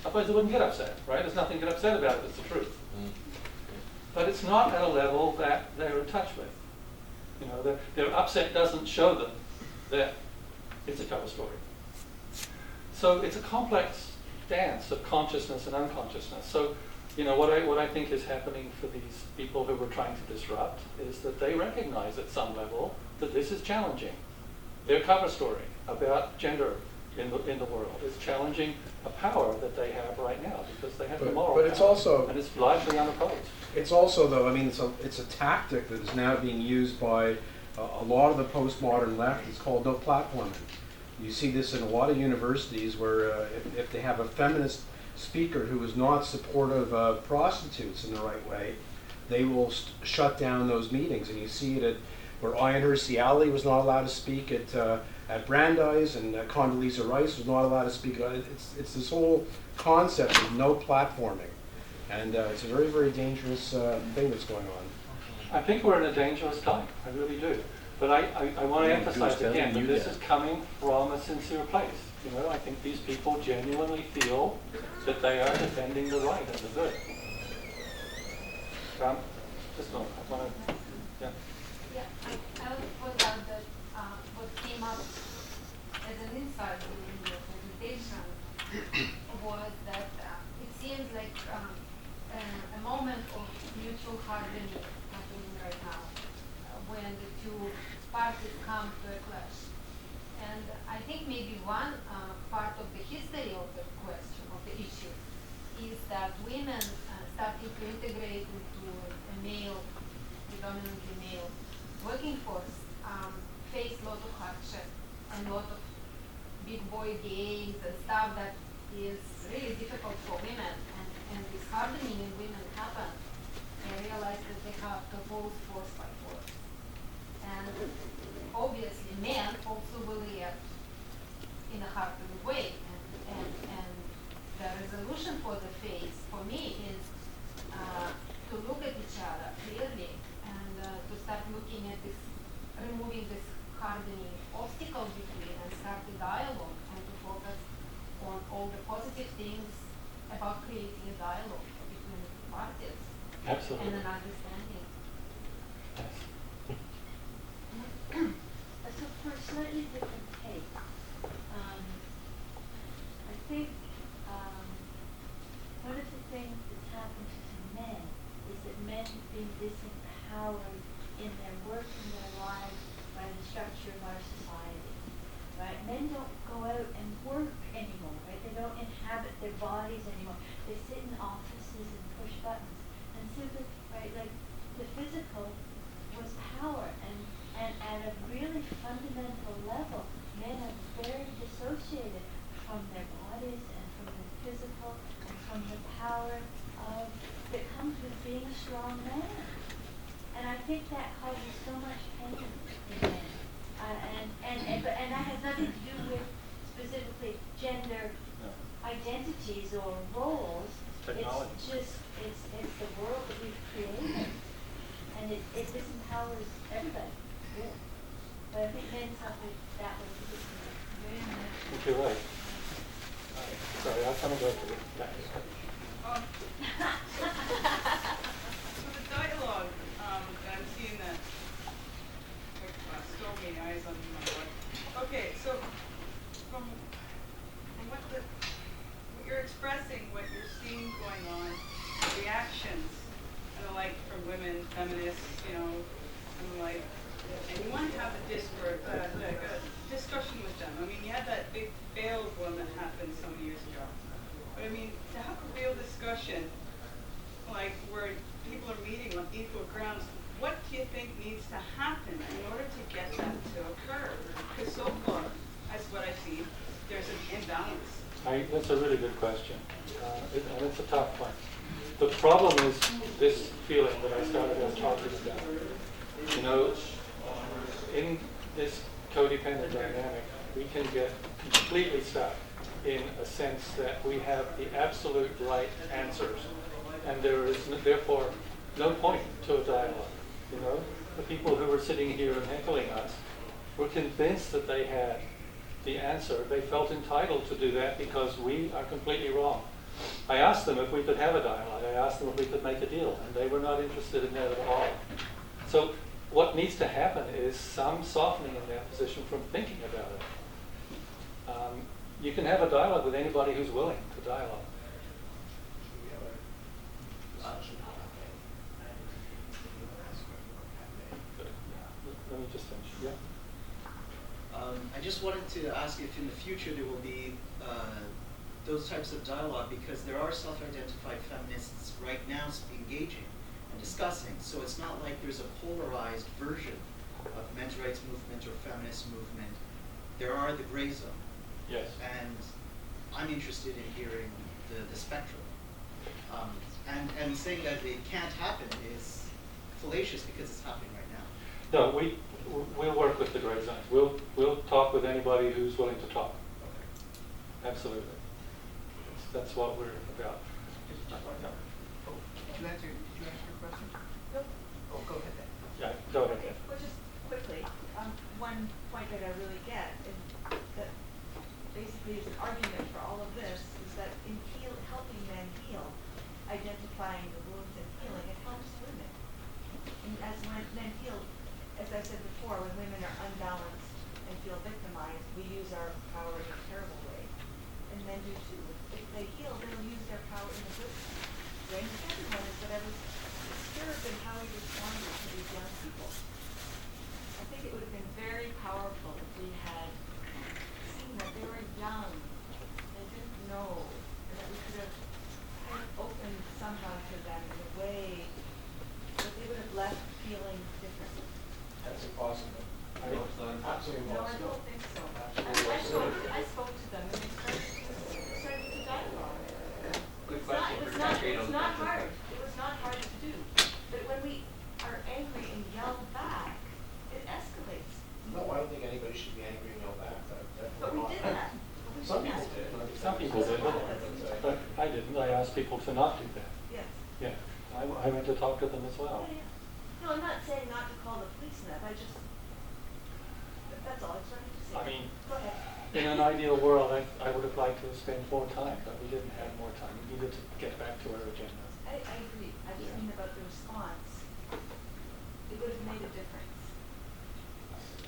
Otherwise they wouldn't get upset, right? There's nothing to get upset about it, it's the truth. But it's not at a level that they're in touch with. You know, their upset doesn't show them that it's a cover story. So it's a complex dance of consciousness and unconsciousness. So, you know, what I think is happening for these people who we're trying to disrupt is that they recognize at some level that this is challenging. Their cover story about gender in the world is challenging a power that they have right now because they have the moral but it's power, also, and it's largely unopposed. It's also, though, I mean, it's a tactic that is now being used by a lot of the postmodern left. It's called no platforming. You see this in a lot of universities where if they have a feminist speaker who is not supportive of prostitutes in the right way, they will shut down those meetings. And you see it at where Ayaan Ali was not allowed to speak at Brandeis, and Condoleezza Rice was not allowed to speak. It's this whole concept of no platforming. And it's a very, very dangerous thing that's going on. I think we're in a dangerous time. I really do. But I want to emphasize again that this is coming from a sincere place. You know, I think these people genuinely feel that they are defending the right and the good. Just a moment. I want to, yeah. Yeah, I would point out that what came up as an insight during the presentation was that it seems like a moment of mutual harmony happening right now when the two parties come to a clash. And I think maybe one part of the history of the question, of the issue, is that women starting to integrate into a male, predominantly male, working force face a lot of hardship and a lot of big boy games and stuff that is really difficult for women. And this hardening in women happened. They realized that they have to oppose force by force. And obviously men also will react in a hardened way. And the resolution for the phase, for me, is to look at each other clearly and to start looking at this, removing this hardening obstacle between and start the dialogue and to focus on all the positive things about creating a dialogue between the two parties. Absolutely. And an understanding. Yes. So for a slightly different take, I think one of the things that's happened to men is that men have been disempowered in their work and their lives by the structure of our society. Right? Men don't go out and work anymore, right? They don't inhabit their bodies anymore. They sit in offices and push buttons. And so like the physical was power, and at a really fundamental level, men are very dissociated from their bodies and from the physical and from the power that comes with being a strong man. And I think that causes so much pain in men. And that has nothing to do with specifically gender identities or roles. Technology. It's just it's the world that we've created, and it disempowers everybody. Yeah. But I think men suffer that way particularly. I think you're right. Sorry, I'll come and go to the back. So the dialogue, I'm seeing that stormy eyes on my book. Okay, so from what you're expressing, what you're seeing going on, reactions and the like from women, feminists, you know, and the like, and you want to have a discussion with them. I mean, you had that big failed one that happened some years ago. But I mean, to have a real discussion, like where people are meeting on equal grounds, what do you think needs to happen in order to get that to occur? Because so far, that's what I see, there's an imbalance. That's a really good question, and it's a tough one. The problem is this feeling that I started out talking about. You know, in this codependent dynamic, we can get completely stuck in a sense that we have the absolute right answers, and there is therefore no point to a dialogue. You know, the people who were sitting here and heckling us were convinced that they had the answer. They felt entitled to do that because we are completely wrong. I asked them if we could have a dialogue. I asked them if we could make a deal, and they were not interested in that at all. So what needs to happen is some softening in their position from thinking about it. You can have a dialogue with anybody who's willing to dialogue. Let me just finish. Yeah. I just wanted to ask if in the future there will be those types of dialogue, because there are self-identified feminists right now engaging and discussing. So it's not like there's a polarized version of men's rights movement or feminist movement. There are the gray zone. Yes. And I'm interested in hearing the spectrum. And saying that it can't happen is fallacious because it's happening right now. No, we'll work with the gray zones. We'll talk with anybody who's willing to talk. Absolutely. That's what we're about. Did you answer your question? Nope. Oh, go ahead then. Yeah, go ahead. Okay, well, just quickly, one point that I really get is that basically is an argument for all of this is that in helping men heal, identifying the wounds and healing, it helps women. And as when men heal, as I said before, when women are unbalanced and feel victimized, we use our power in a terrible way. And men do too. If they heal, they'll use their power in a good way. And the second one is that I was disturbed in how he responded to these young people. I think it would have been very powerful if we had seen that they were young, they didn't know, and that we could have kind of opened somehow to them in a way that they would have left feeling different. That's impossible. Absolutely No, I impossible. don't think so. Absolutely. I spoke to them and they started to dialogue. Good It's question. not hard. It was not hard to do. But when we are angry and yell back, it escalates. No, I don't think anybody should be angry and yell back. But we did that. Some people did. Some people did, but I didn't. I asked people to not do that. Yes. Yeah, I went to talk to them as well. Yeah, yeah. No, I'm not saying not to call the police on that. That's all I was trying to say. I mean, Go ahead. in an ideal world, I would have liked to have spent more time, but we didn't have more time. We needed to get back to our agenda. I agree. I just mean about the response. It would have made a difference.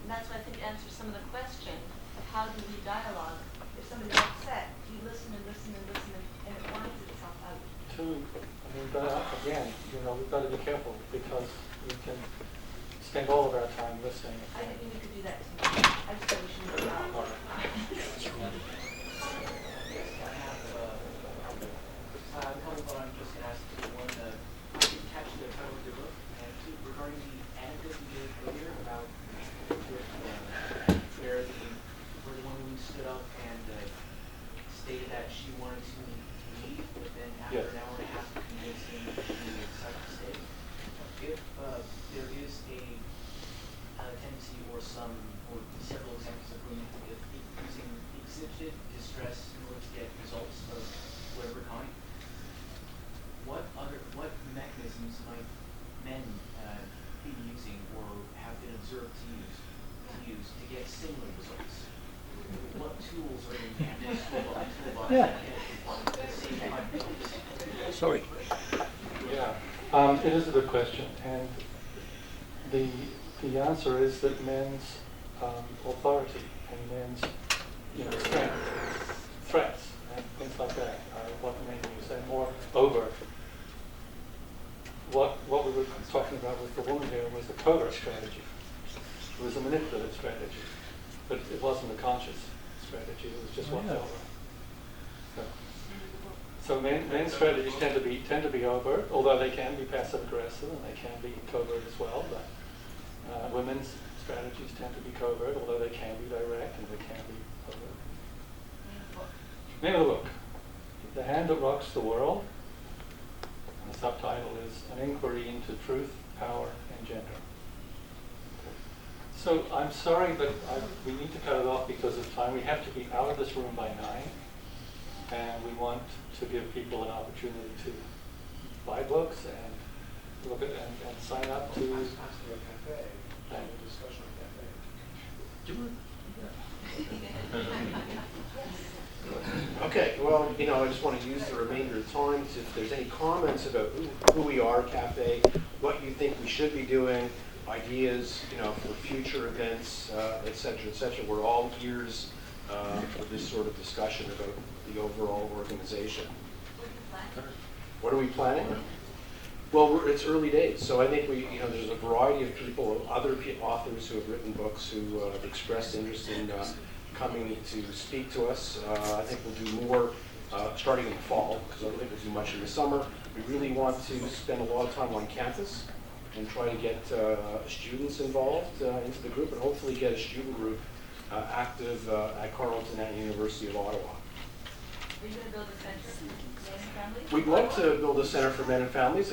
And that's why I think answers some of the question of how do we dialogue. If somebody's upset, you listen and listen and listen and it winds itself out. But again, we've got to be careful because we can spend all of our time listening. I didn't mean we could do that tonight. I just thought we should move on. All right. I have a couple, but I'm just going to ask one. I didn't catch the title of your book, and two, regarding the anecdote you gave earlier about where the woman stood up and stated that she wanted to leave, but then after an hour and a half of convincing, she decided to stay. If there is a tendency or several examples of women using exhibited distress in order to get results of whatever kind, what mechanisms might men be using or have been observed to use to get similar results? What tools are in the toolbox Yeah. that can save time? Sorry. Yeah, it is a good question, and the answer is that men's authority and men's strength, threats, and things like that are what men use. They're more overt. What we were talking about with the woman here was a covert strategy. It was a manipulative strategy, but it wasn't a conscious strategy. It was just what felt right. So men's strategies tend to be overt, although they can be passive aggressive and they can be covert as well. But women's strategies tend to be covert, although they can be direct and they can be overt. Name of the book: The Hand That Rocks the World. And the subtitle is An Inquiry into Truth, Power, and Gender. So I'm sorry, but we need to cut it off because of time. We have to be out of this room by 9. And we want to give people an opportunity to buy books and look at and sign up to Okay, well, I just want to use the remainder of the time to, if there's any comments about who we are, CAFE, what you think we should be doing, ideas, for future events, et cetera, et cetera. We're all ears for this sort of discussion about the overall organization. What are we planning? Well, it's early days, so I think there's a variety of people, other authors who have written books who have expressed interest in coming to speak to us. I think we'll do more starting in the fall, because I don't think we'll do much in the summer. We really want to spend a lot of time on campus and try to get students involved into the group, and hopefully get a student group active at Carleton and University of Ottawa. Are you going to build a center for men and families? We'd like to build a center for men and families,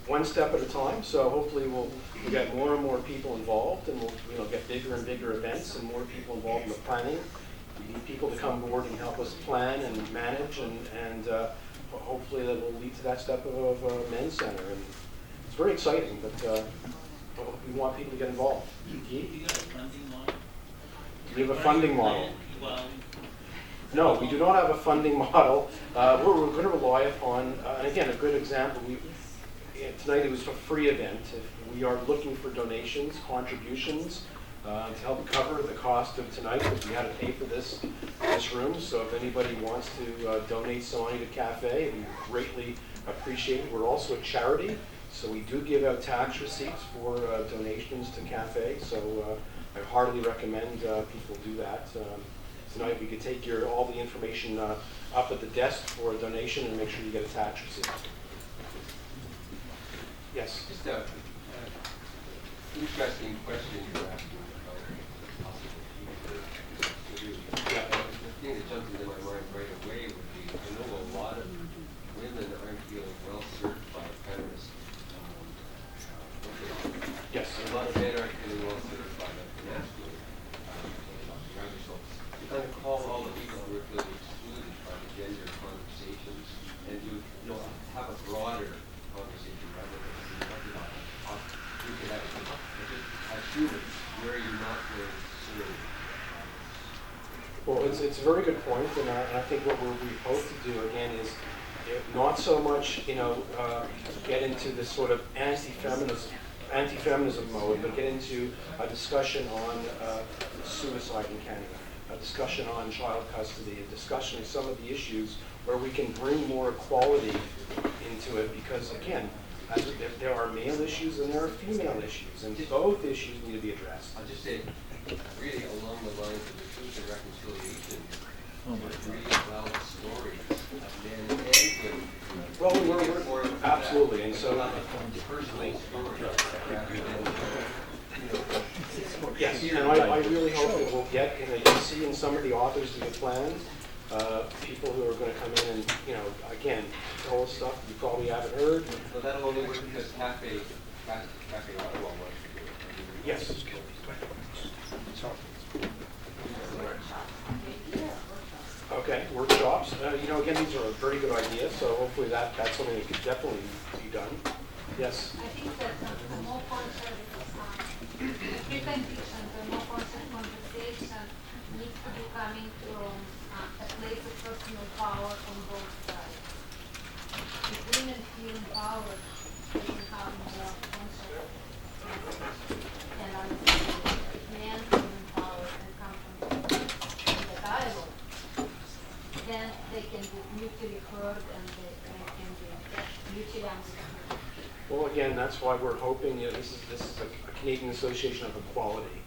one step at a time. So hopefully we'll get more and more people involved, and we'll get bigger and bigger events and more people involved in the planning. We need people to come aboard and help us plan and manage, and hopefully that will lead to that step of a men's center. And it's very exciting, but we want people to get involved. You got a funding model? We have a funding model. Well, No, we do not have a funding model. We're going to rely upon, and again, a good example, tonight it was a free event. We are looking for donations, contributions to help cover the cost of tonight, because we had to pay for this room. So if anybody wants to donate some money to CAFE, we greatly appreciate it. We're also a charity, so we do give out tax receipts for donations to CAFE. So I heartily recommend people do that. Tonight we could take all the information up at the desk for a donation and make sure you get a tax receipt. Yes? Just a interesting question you're asking about possible future. The thing that jumped into my mind right away would be, I know a lot of women aren't feeling well served by feminists. Yes. A lot of men aren't feeling well served by the masculine. So kind of call all the people who are feeling excluded by the gender conversations and to have a broader conversation rather than talk about you could have as humans where you're not going to serve. Well, it's a very good point, and I think what we hope to do again is not so much get into this sort of anti-feminism mode, but get into a discussion on suicide in Canada, a discussion on child custody, a discussion of some of the issues where we can bring more equality into it, because again, there are male issues and there are female issues, and both issues need to be addressed. I'll just say, really along the lines of the Truth and Reconciliation, really allow the stories of men and women. Well, we're absolutely, and so Personal stories rather than, yes, and I really hope that we'll get, you see in some of the authors in the plan, people who are going to come in and, again, tell us stuff you probably haven't heard. so that'll only work because Cafe Ottawa wants to do it. Yes. Okay, workshops. Again, these are a very good idea, so hopefully that's something that could definitely be done. Yes. I think that the more conscious precondition, the more conscious conversation needs to be coming from a place of personal power on both sides. If women feel empowered, they can have more conscious and understanding. If men feel empowered and come from the dialogue, then they can be mutually heard and they can be mutually understood. Well, again, that's why we're hoping, this is a Canadian Association of Equality,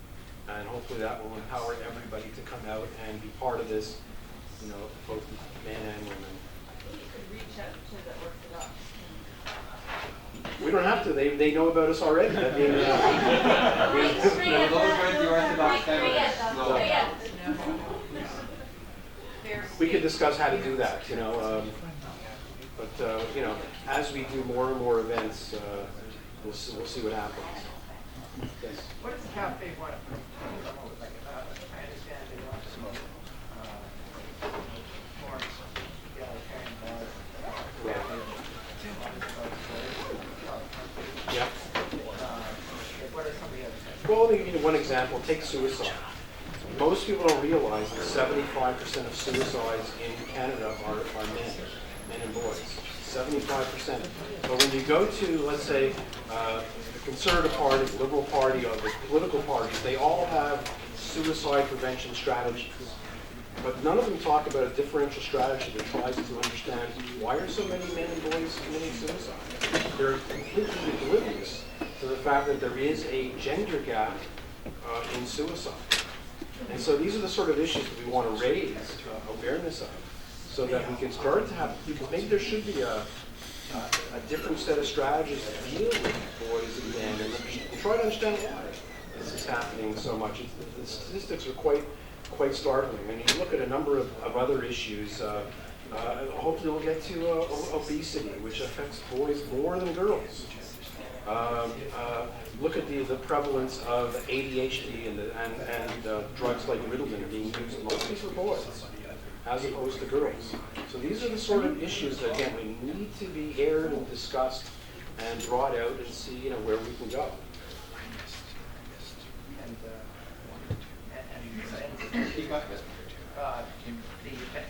and hopefully that will empower everybody to come out and be part of this, both men and women. You could reach out to the Orthodox. We don't have to. They know about us already. I mean, Those aren't the Orthodox feminists. we could discuss how to do that, but as we do more and more events, we'll see what happens. Yes. What does CAFE want to promote? I understand they want to promote more egalitarian Yeah. what are some of the other things? Well, one example, take suicide. most people don't realize that 75% of suicides in Canada are men and boys. 75%. But when you go to, let's say, the Conservative Party, the Liberal Party, or the political parties, they all have suicide prevention strategies. But none of them talk about a differential strategy that tries to understand why are so many men and boys committing suicide. They're completely oblivious to the fact that there is a gender gap in suicide. And so these are the sort of issues that we want to raise awareness of, so that we can start to have people, maybe there should be a different set of strategies to deal with boys and men, and try to understand why this is happening so much. The statistics are quite startling. And you look at a number of other issues. Hopefully we'll get to obesity, which affects boys more than girls. Look at the prevalence of ADHD and drugs like Ritalin being used mostly for boys as opposed to girls. So these are the sort of issues that, again, we need to be aired and discussed and brought out and see, where we can go. The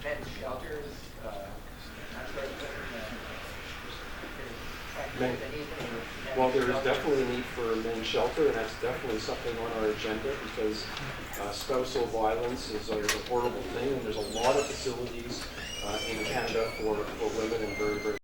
men's shelters, Well, there is definitely a need for a men's shelter, and that's definitely something on our agenda, because spousal violence is a horrible thing, and there's a lot of facilities in Canada for women, and very, very